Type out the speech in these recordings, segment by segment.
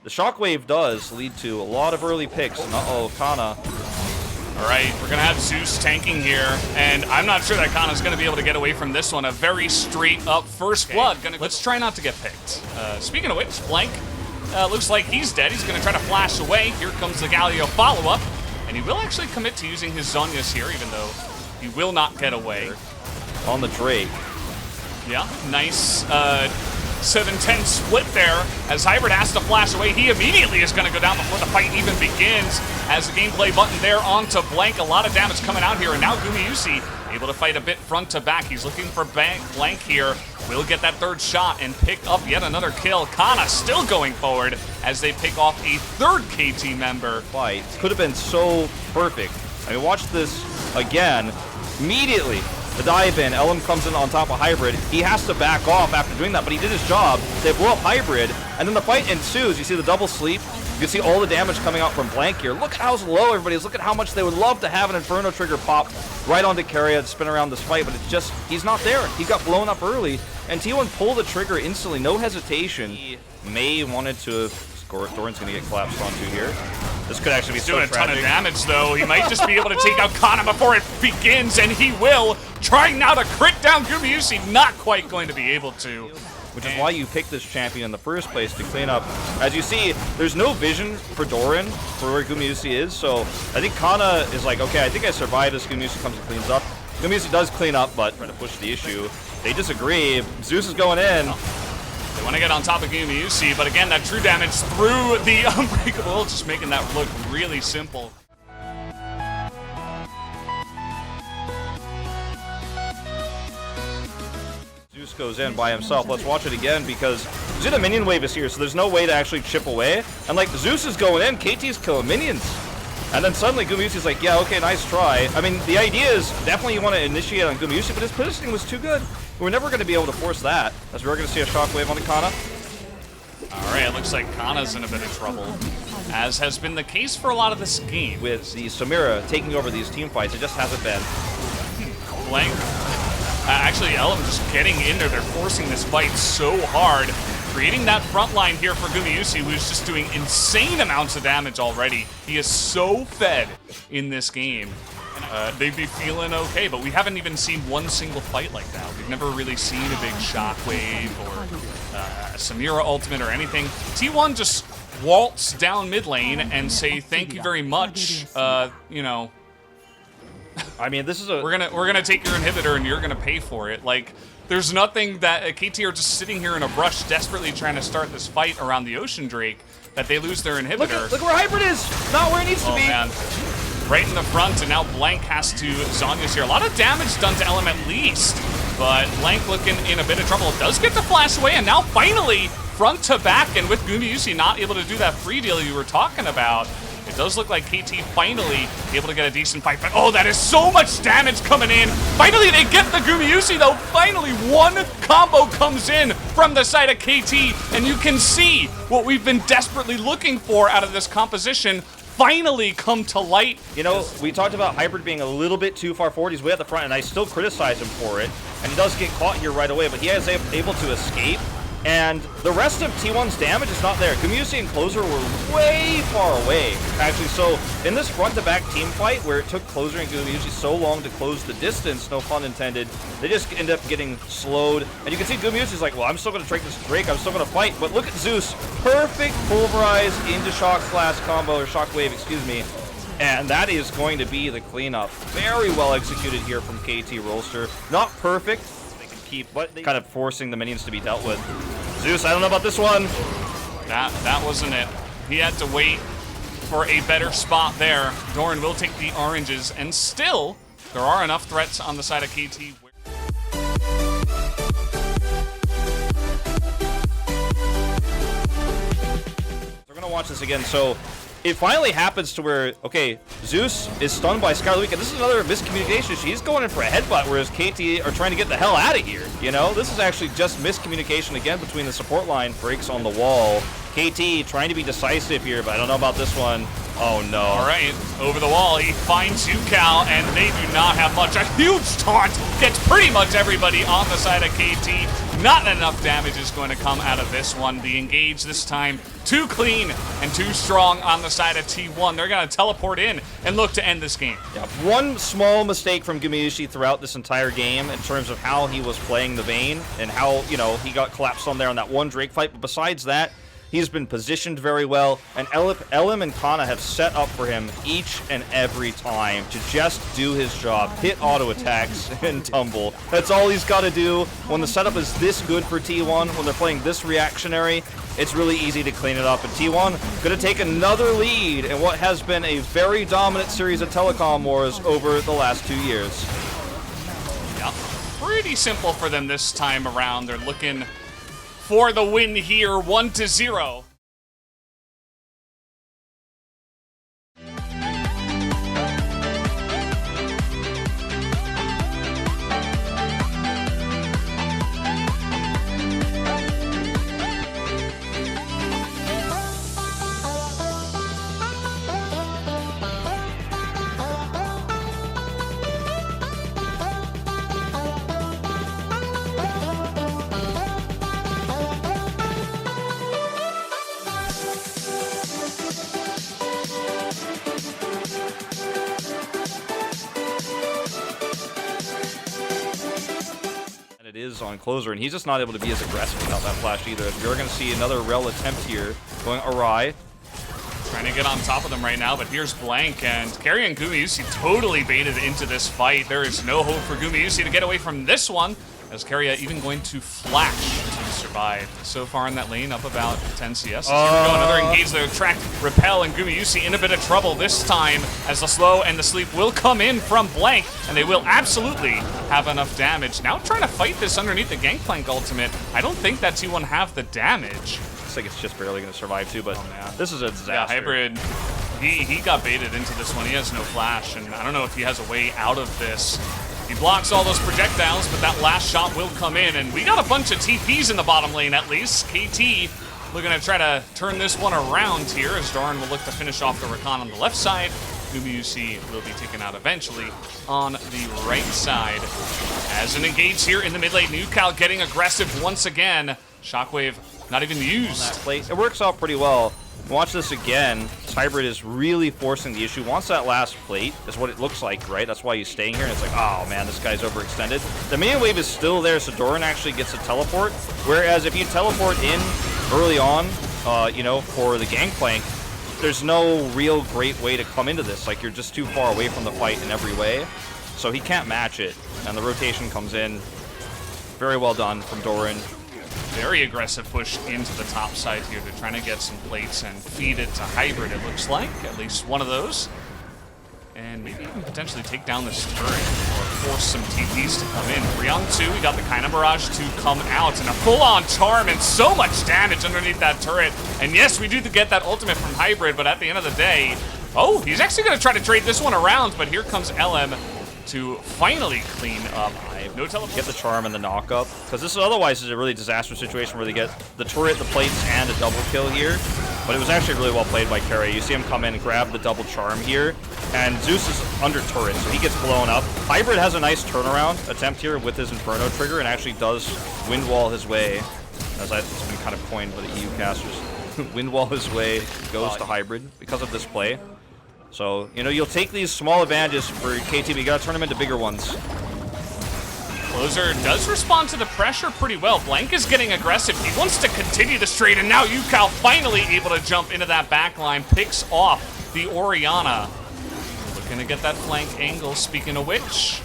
the shockwave does lead to a lot of early picks. And uh-oh, Canna. All right, we're going to have Zeus tanking here, and I'm not sure that Canna's going to be able to get away from this one. A very straight-up first blood. Let's try not to get picked. Speaking of which, Blank looks like he's dead. He's going to try to flash away. Here comes the Galio follow-up, and he will actually commit to using his Zhonya's here, even though he will not get away. On the Drake. Yeah, nice 7-10 split there as HyBriD has to flash away. He immediately is going to go down before the fight even begins as the gameplay button there onto Blank. A lot of damage coming out here, and now Gumayusi able to fight a bit front to back. He's looking for Blank here. Will get that third shot and pick up yet another kill. Canna still going forward as they pick off a third KT member. Fight could have been so perfect. I mean, watch this again. Immediately, the dive in, Ellim comes in on top of HyBriD. He has to back off after doing that, but he did his job. They blow up HyBriD, and then the fight ensues. You see the double sleep. You can see all the damage coming out from Blank here. Look at how low everybody is. Look at how much they would love to have an Inferno trigger pop right onto Keria to spin around this fight, but it's just, he's not there. He got blown up early, and T1 pulled the trigger instantly, no hesitation. He may wanted to score. Doran's going to get collapsed onto here. This could actually be so tragic. Doing a ton of damage, though. He might just be able to take out Canna before it begins, and he will. Trying now to crit down Gumayusi, not quite going to be able to. Which is why you picked this champion in the first place, to clean up. As you see, there's no vision for Doran for where Gumayusi is, so I think Canna is like, okay, I think I survived as Gumayusi comes and cleans up. Gumayusi does clean up, but trying to push the issue. They disagree. Zeus is going in. They want to get on top of Gumayusi, but again, that true damage through the Unbreakable, just making that look really simple. Zeus goes in by himself. Let's watch it again because you see the minion wave is here, so there's no way to actually chip away. And like Zeus is going in, KT's killing minions. And then suddenly Gumayusi's like, yeah, okay, nice try. I mean, the idea is definitely you want to initiate on Gumayusi, but his positioning was too good. We're never going to be able to force that, as we're going to see a shockwave on the Canna. All right, it looks like Canna's in a bit of trouble, as has been the case for a lot of this game. With the Samira taking over these team fights, it just hasn't been. Blank. Actually, Ellim just getting in there. They're forcing this fight so hard, creating that front line here for Gumayusi, who's just doing insane amounts of damage already. He is so fed in this game. They'd be feeling okay, but we haven't even seen one single fight like that. We've never really seen a big shockwave or a Samira ultimate or anything. T1 just waltz down mid lane and say thank you very much. You know, I mean, this is a we're gonna take your inhibitor and you're gonna pay for it. Like, there's nothing that KT are just sitting here in a brush, desperately trying to start this fight around the Ocean Drake, that they lose their inhibitor. Look where HyBriD is, not where it needs to be. Man. Right in the front, and now Blank has to Zhonya's here. A lot of damage done to Ellim at least, but Blank looking in a bit of trouble. Does get the flash away, and now finally front to back, and with Gumayusi not able to do that free deal you were talking about, it does look like KT finally able to get a decent fight, but oh, that is so much damage coming in. Finally, they get the Gumayusi, though. Finally, one combo comes in from the side of KT, and you can see what we've been desperately looking for out of this composition finally come to light. You know, we talked about HyBriD being a little bit too far forward. He's way at the front, and I still criticize him for it. And he does get caught here right away, but he is able to escape. And the rest of T1's damage is not there. Gumayusi and Clozer were way far away, actually. So in this front-to-back team fight, where it took Clozer and Gumayusi so long to close the distance, no pun intended, they just end up getting slowed. And you can see Gumayusi's like, well, I'm still going to take this Drake. I'm still going to fight. But look at Zeus. Perfect pulverize into shock blast combo, or shockwave, excuse me. And that is going to be the cleanup. Very well executed here from KT Rolster. Not perfect. Keep, but kind of forcing the minions to be dealt with. Zeus, I don't know about this one. That wasn't it. He had to wait for a better spot there. Doran will take the oranges, and still, there are enough threats on the side of KT. We're gonna watch this again. So it finally happens to where, okay, Zeus is stunned by Skylar Week, and this is another miscommunication. She's going in for a headbutt, whereas KT are trying to get the hell out of here. You know, this is actually just miscommunication again between the support line. Breaks on the wall. KT trying to be decisive here, but I don't know about this one. Oh no. All right, over the wall, he finds Ucal, and they do not have much. A huge taunt gets pretty much everybody on the side of KT. Not enough damage is going to come out of this one. The engage this time too clean and too strong on the side of T1. They're going to teleport in and look to end this game. Yeah, one small mistake from Gumayusi throughout this entire game in terms of how he was playing the Vayne and how, you know, he got collapsed on there on that one Drake fight. But besides that, he's been positioned very well, and Ellim and Canna have set up for him each and every time to just do his job, hit auto attacks and tumble. That's all he's got to do. When the setup is this good for T1, when they're playing this reactionary, it's really easy to clean it up. And T1 going to take another lead in what has been a very dominant series of telecom wars over the last 2 years. Yeah, pretty simple for them this time around. They're looking for the win here, 1-0. It is on Clozer, and he's just not able to be as aggressive without that flash either. We're going to see another rel attempt here going awry. Trying to get on top of them right now, but here's Blank, and Keria and Gumayusi totally baited into this fight. There is no hope for Gumayusi to get away from this one, as Keria even going to flash to survive. So far in that lane, up about 10 CS. Here we go, another engage there, track, repel, and Gumayusi in a bit of trouble this time, as the slow and the sleep will come in from Blank, and they will absolutely have enough damage. Now trying to fight this underneath the Gangplank ultimate. I don't think that T1 have the damage. Looks like it's just barely going to survive too, but this is a disaster. Yeah, Hybrid, he got baited into this one. He has no flash, and I don't know if he has a way out of this. He blocks all those projectiles, but that last shot will come in, and we got a bunch of TPs in the bottom lane at least. KT looking to try to turn this one around here, as Doran will look to finish off the Rakan on the left side. Gumayusi will be taken out eventually on the right side. As an engage here in the mid lane, Ucal getting aggressive once again. Shockwave not even used. It works out pretty well. Watch this again. HyBriD is really forcing the issue. Wants that last plate, is what it looks like, right? That's why he's staying here, and it's like, oh man, this guy's overextended. The minion wave is still there, so Doran actually gets a teleport. Whereas if you teleport in early on, you know, for the Gangplank, there's no real great way to come into this. Like, you're just too far away from the fight in every way. So he can't match it, and the rotation comes in. Very well done from Doran. Very aggressive push into the top side here. They're trying to get some plates and feed it to HyBriD, it looks like. At least one of those. And maybe even potentially take down this turret or force some TPs to come in. 3-on-2, we got the Kinda Barrage to come out, and a full-on charm and so much damage underneath that turret. And yes, we do get that ultimate from HyBriD, but at the end of the day, oh, he's actually going to try to trade this one around, but here comes Ellim to finally clean up. No teleport. Get the charm and the knock-up, because this otherwise is a really disastrous situation where they get the turret, the plates, and a double kill here. But it was actually really well played by Keria. You see him come in and grab the double charm here, and Zeus is under turret, so he gets blown up. HyBriD has a nice turnaround attempt here with his Inferno trigger, and actually does wind wall his way, as it's been kind of coined by the EU casters. Wind wall his way goes to HyBriD because of this play. So, you know, you'll take these small advantages for KT, but you gotta turn them into bigger ones. Clozer does respond to the pressure pretty well. Blank is getting aggressive. He wants to continue the straight, and now Ucal finally able to jump into that back line, picks off the Orianna. Looking to get that flank angle, speaking of which.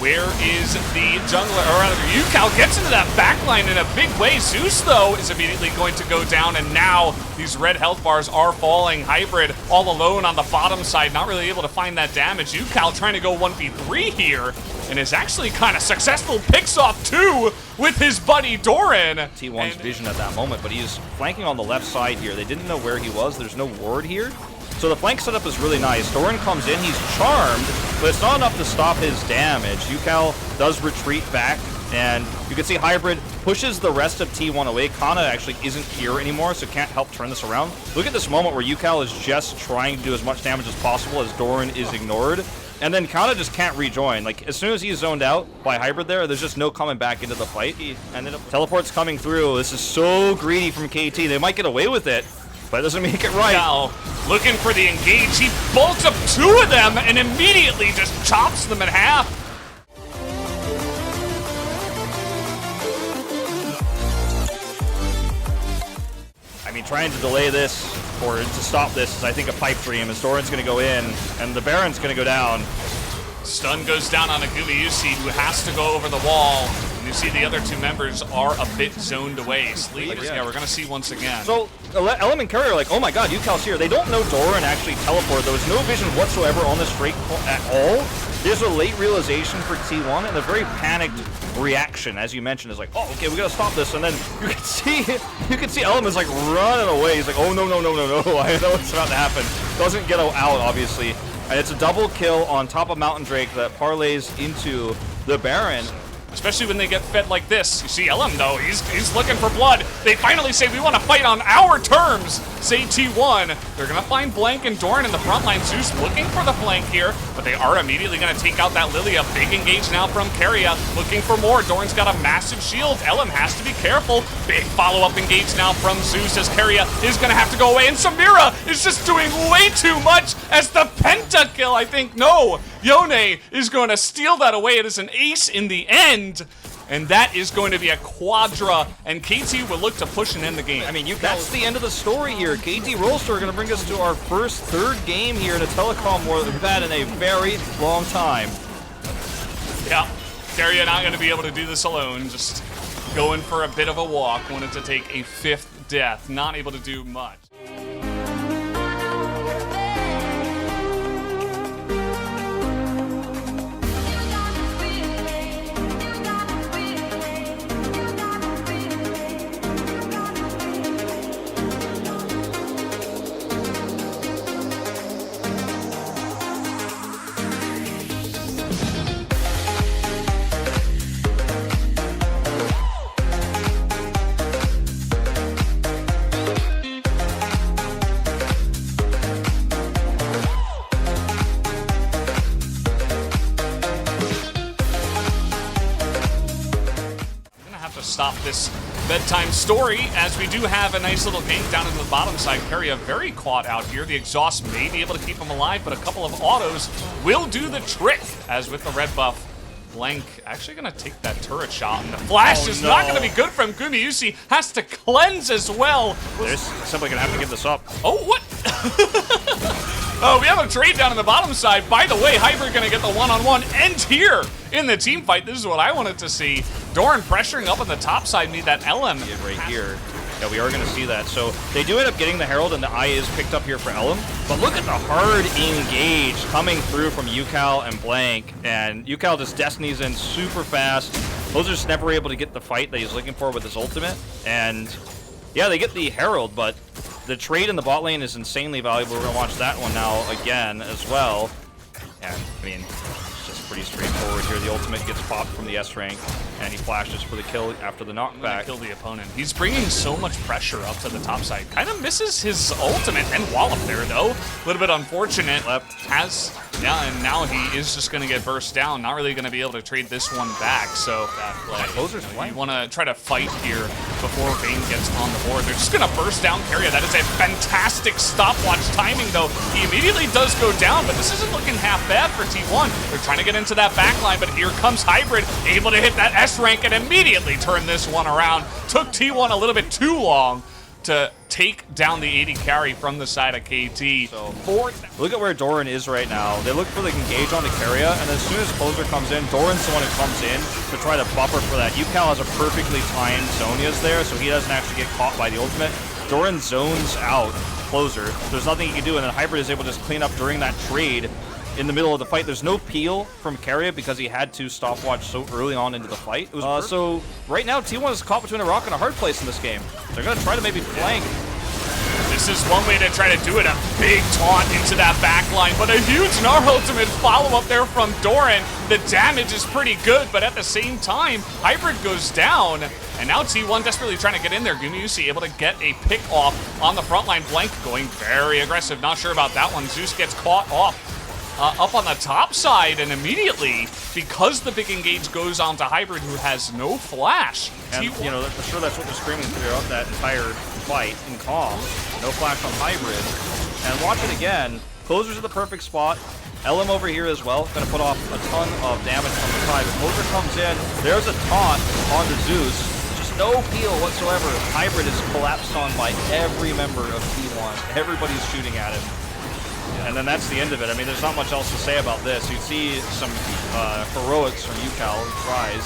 Where is the jungler, or rather, Ucal gets into that backline in a big way. Zeus, though, is immediately going to go down, and now these red health bars are falling. HyBriD all alone on the bottom side, not really able to find that damage. Ucal trying to go 1v3 here, and is actually kind of successful. Picks off 2 with his buddy Doran. T1's vision at that moment, but he's flanking on the left side here. They didn't know where he was. There's no ward here. So the flank setup is really nice. Doran comes in, he's charmed, but it's not enough to stop his damage. Ucal does retreat back, and you can see HyBriD pushes the rest of T1 away. Canna actually isn't here anymore, so can't help turn this around. Look at this moment where Ucal is just trying to do as much damage as possible as Doran is ignored. And then Canna just can't rejoin. Like, as soon as he's zoned out by HyBriD there's just no coming back into the fight. He ended up... Teleport's coming through. This is so greedy from KT. They might get away with it, but it doesn't make it right. Now, looking for the engage. He bolts up 2 of them and immediately just chops them in half. I mean, trying to delay this or to stop this is, I think, a pipe dream, as Doran's going to go in, and the Baron's going to go down. Stun goes down on a Gumayusi, who has to go over the wall. And you see the other 2 members are a bit zoned away. Sleep, yeah, we're going to see once again. So, Ellim and Keria are like, oh my god, Ucal's here. They don't know Doran actually teleported. There was no vision whatsoever on this straight at all. There's a late realization for T1 and a very panicked reaction, as you mentioned, is like, oh, okay, we gotta stop this. And then you can see Ellim is like running away. He's like, oh no, no, no, no, no. I know what's about to happen. Doesn't get out, obviously. And it's a double kill on top of Mountain Drake that parlays into the Baron. Especially when they get fed like this. You see Ellim, though, he's looking for blood. They finally say, we want to fight on our terms, say T1. They're going to find Blank and Doran in the front line. Zeus looking for the flank here, but they are immediately going to take out that Lilia. Big engage now from Keria, looking for more. Doran's got a massive shield. Ellim has to be careful. Big follow-up engage now from Zeus as Keria is going to have to go away, and Samira is just doing way too much as the pentakill, I think. No, Yone is going to steal that away. It is an ace in the end. And that is going to be a quadra, and KT will look to push and end the game. I mean, that's the end of the story here. KT Rolster are going to bring us to our first 3rd game here in a telecom war that we've had in a very long time. Yeah, Keria not going to be able to do this alone. Just going for a bit of a walk. Wanted to take a 5th death. Not able to do much. Stop this bedtime story, as we do have a nice little gank down into the bottom side. Keria very caught out here. The exhaust may be able to keep him alive, but a couple of autos will do the trick, as with the red buff. Blank actually going to take that turret shot, and the flash is not going to be good from Gumayusi. Has to cleanse as well. They're simply going to have to give this up. Oh, what? Oh, we have a trade down on the bottom side. By the way, HyBriD going to get the one-on-one end here in the team fight. This is what I wanted to see. Doran pressuring up on the top side. Need that LM right here. Yeah, we are going to see that. So they do end up getting the Herald, and the eye is picked up here for Ellim. But look at the hard engage coming through from Ucal and Blank. And Ucal just destinies in super fast. Clozer's never able to get the fight that he's looking for with his ultimate. And yeah, they get the Herald, but the trade in the bot lane is insanely valuable. We're going to watch that one now again as well. And I mean, it's just pretty straightforward here. The ultimate gets popped from the S rank, and he flashes for the kill after the knockback. Kill the opponent. He's bringing so much pressure up to the top side. Kind of misses his ultimate and wallop there, though. A little bit unfortunate. Yeah, and now he is just going to get burst down. Not really going to be able to trade this one back. So Clozer's you want to try to fight here before Vayne gets on the board. They're just going to burst down Keria. That is a fantastic stopwatch timing, though. He immediately does go down, but this isn't looking half bad for T1. They're trying to get into that backline, but here comes HyBriD, able to hit that S rank and immediately turn this one around. Took T1 a little bit too long to take down the 80 carry from the side of KT. So, look at where Doran is right now. They look for the engage on the Keria, and as soon as Clozer comes in, Doran's the one who comes in to try to buffer for that. Ucal has a perfectly timed Zonia's there, so he doesn't actually get caught by the ultimate. Doran zones out Clozer. There's nothing he can do, and then HyBriD is able to just clean up during that trade in the middle of the fight. There's no peel from Keria because he had to stopwatch so early on into the fight. It was so right now, T1 is caught between a rock and a hard place in this game. They're going to try to maybe flank. This is one way to try to do it, a big taunt into that backline, but a huge Gnar ultimate follow-up there from Doran. The damage is pretty good, but at the same time, HyBriD goes down, and now T1 desperately trying to get in there. Gumayusi able to get a pick off on the front line. Blank going very aggressive, not sure about that one. Zeus gets caught off up on the top side, and immediately, because the big engage goes on to HyBriD, who has no flash. And, you know, for sure that's what they're screaming throughout that entire fight in calm. No flash on HyBriD. And watch it again. Clozer's at the perfect spot. Ellim over here as well, going to put off a ton of damage from the side. But Clozer comes in. There's a taunt onto Zeus. Just no peel whatsoever. HyBriD is collapsed on by every member of T1. Everybody's shooting at him. And then that's the end of it. I mean, there's not much else to say about this. You see some heroics from Ucal, who tries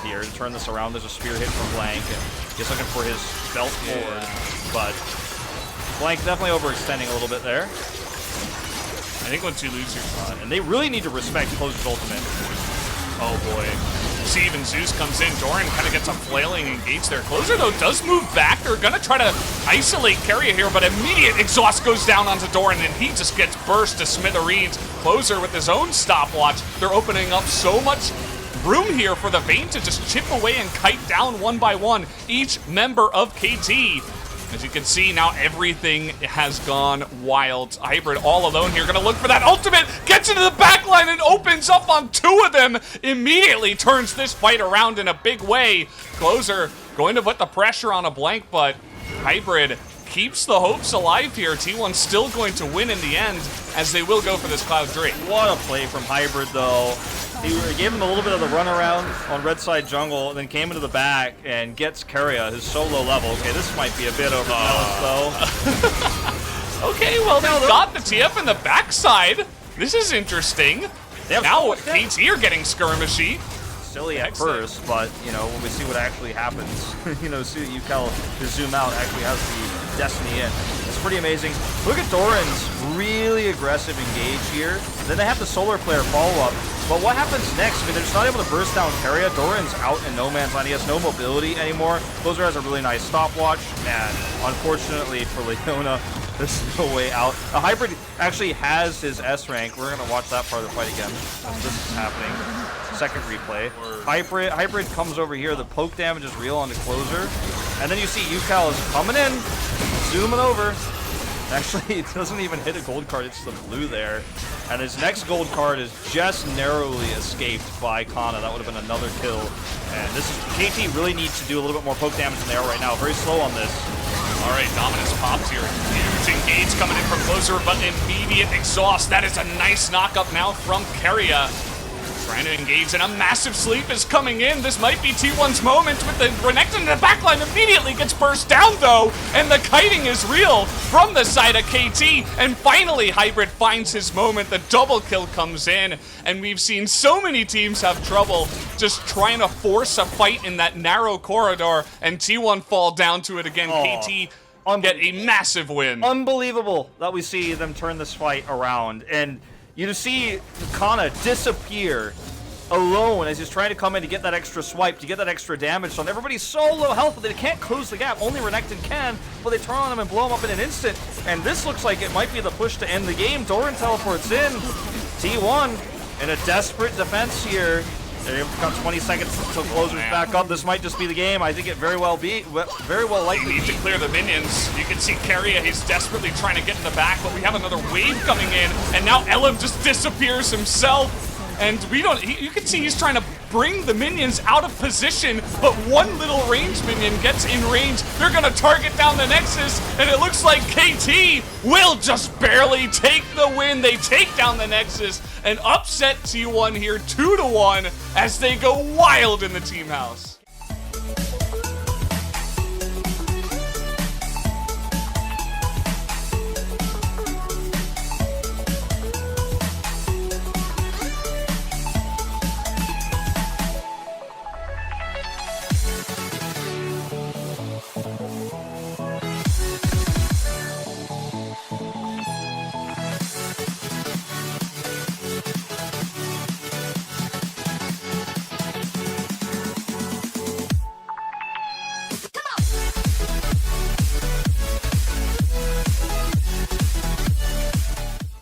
here to turn this around. There's a spear hit from Blank, and he's looking for his belt forward. But Blank definitely overextending a little bit there. I think once you lose your shot. And they really need to respect Clozer's ultimate. Oh boy. See, even Zeus comes in. Doran kind of gets a flailing engage there. Clozer, though, does move back. They're going to try to isolate Keria here, but immediate exhaust goes down onto Doran, and he just gets burst to smithereens. Clozer with his own stopwatch. They're opening up so much room here for the Vayne to just chip away and kite down one by one each member of KT. As you can see, now everything has gone wild. HyBriD all alone here, gonna look for that ultimate, gets into the backline and opens up on two of them. Immediately turns this fight around in a big way. Clozer going to put the pressure on a Blank, but HyBriD keeps the hopes alive here. T1 still going to win in the end, as they will go for this Cloud Drake. What a play from HyBriD, though. He gave him a little bit of the runaround on red side jungle, and then came into the back and gets Keria, his solo level. Okay, this might be a bit overzealous, though. Okay, well, they got the TF in the backside. This is interesting. Now KT are getting skirmishy. Silly at first, but, you know, when we see what actually happens, you know, see Ucal to zoom out actually has the destiny in. It's pretty amazing. Look at Doran's really aggressive engage here. Then they have the solar player follow-up. But what happens next? I mean, they're just not able to burst down Keria. Doran's out in no man's land. He has no mobility anymore. Clozer has a really nice stopwatch, and unfortunately for Leona, there's no way out. HyBriD actually has his S rank. We're going to watch that part of the fight again. This is happening. Second replay. HyBriD comes over here. The poke damage is real on the Clozer. And then you see Ucal is coming in, zooming over. Actually, it doesn't even hit a gold card. It's the blue there. And his next gold card is just narrowly escaped by Canna. That would have been another kill. And this is KT really needs to do a little bit more poke damage than they are right now. Very slow on this. All right, Dominus pops here. Huge engage coming in from Clozer, but immediate exhaust. That is a nice knock-up now from Keria. Trying to engage, and a massive sleep is coming in. This might be T1's moment with the Renekton in the backline. Immediately gets burst down, though, and the kiting is real from the side of KT. And finally, HyBriD finds his moment. The double kill comes in, and we've seen so many teams have trouble just trying to force a fight in that narrow corridor, and T1 fall down to it again. KT get a massive win. Unbelievable that we see them turn this fight around. And you see Canna disappear alone as he's trying to come in to get that extra swipe, to get that extra damage on. Everybody's so low health that they can't close the gap. Only Renekton can, but they turn on him and blow him up in an instant. And this looks like it might be the push to end the game. Doran teleports in. T1 in a desperate defense here. They've got 20 seconds until Clozer's back up. This might just be the game. I think it very well likely. They need to clear the minions. You can see Keria, he's desperately trying to get in the back, but we have another wave coming in, and now Ellim just disappears himself. And we don't, you can see he's trying to bring the minions out of position, but one little range minion gets in range. They're gonna target down the Nexus, and it looks like KT will just barely take the win. They take down the Nexus and upset T1 here 2-1 as they go wild in the team house.